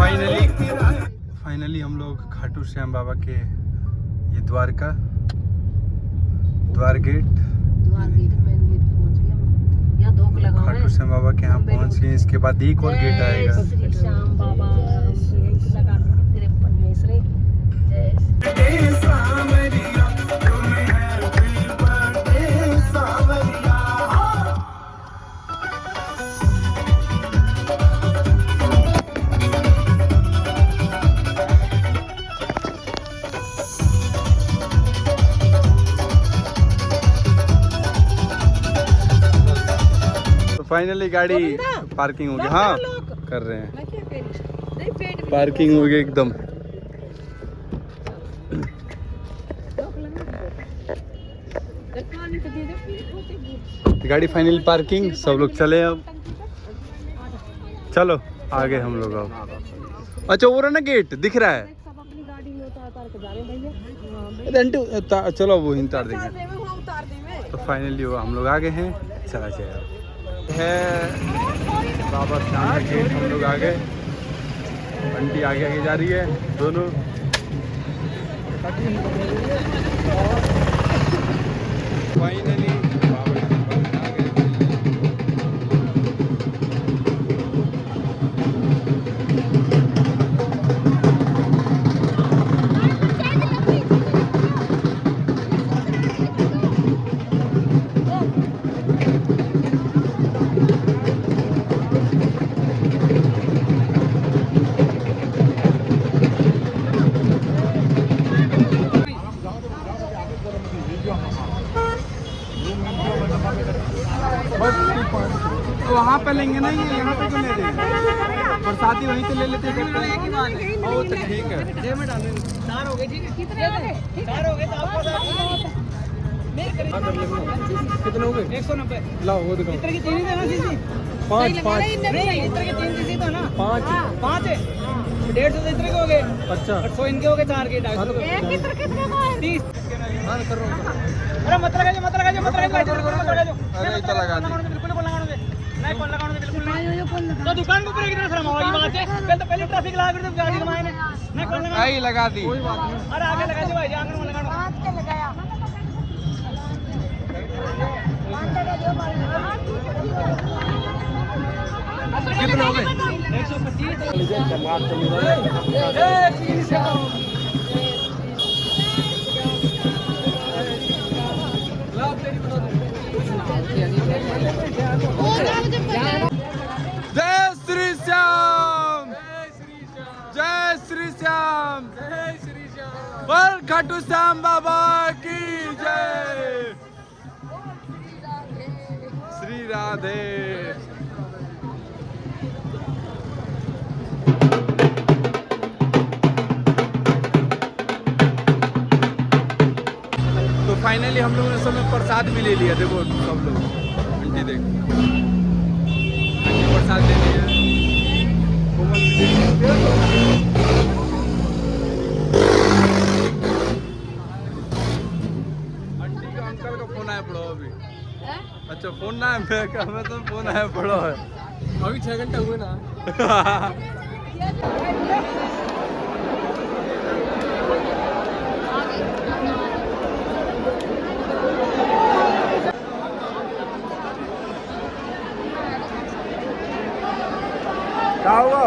Finally हम लोग खाटू श्याम बाबा के ये द्वार गेट मेन गेट पहुंच गए। यहाँ धोख लगा है। खाटू श्याम बाबा के यहाँ पहुंच गए। इसके बाद एक और गेट आएगा। श्री श्याम बाबा लगा तेरे परमेश्वरी जय फाइनली गाड़ी पार्किंग हो गई। हाँ कर रहे हैं पार्किंग हो गई एकदम। गाड़ी फाइनली पार्किंग। सब लोग चले अब। चलो आगे हम लोग अब। अच्छा वो रहा ना गेट दिख रहा है। चलो वो ही उतार देंगे। तो फाइनली हम लोग आगे हैं। चला जाए है बाबा श्याम गेट। हम लोग आगे आंटी आगे आगे जा रही है दोनों। फाइनली वहाँ पे लेंगे ना, ये यहाँ पे क्यों ले रहे हैं? बरसाती वहीं पे ले लेते हैं। ओ तो ठीक है। कितने हो गए? 190। लाओ वो दिखाओ। इतने की चीनी देना सीसी। 5 नहीं इतने की चीनी सीसी तो ना 5 है। 150 इतने के हो गए। अच्छा 800 इनके हो गए। 4 के 250 कितने का है? 30। हां कर रहा हूं। अरे मत लगाओ। अरे तो लगा दे। नहीं फोन लगाओ बिल्कुल नहीं। तो दुकान के ऊपर कितना शर्म होगी बात है। पहले ट्रैफिक लगा कर दो गाड़ी घुमाए ने। नहीं फोन लगा। आई लगा दी। कोई बात नहीं। अरे आगे लगा दे भाई आगे में लगा दो। हाथ पे लगाया। कितने हो गए? 125। जमात चली रही है। जय श्री श्याम। जय श्री श्याम। बोल खाटू श्याम बाबा की जय। श्री राधे। तो फाइनली हम लोगों ने सब प्रसाद भी ले लिया। देखो सब लोग आंटी देख प्रसाद ले लिया। कोमल आंटी का अंकल का फोन आया पड़ो अभी। अच्छा फोन ना है हमें तो फोन आया पड़ो है। अभी 6 घंटे हुए ना। क्या हुआ?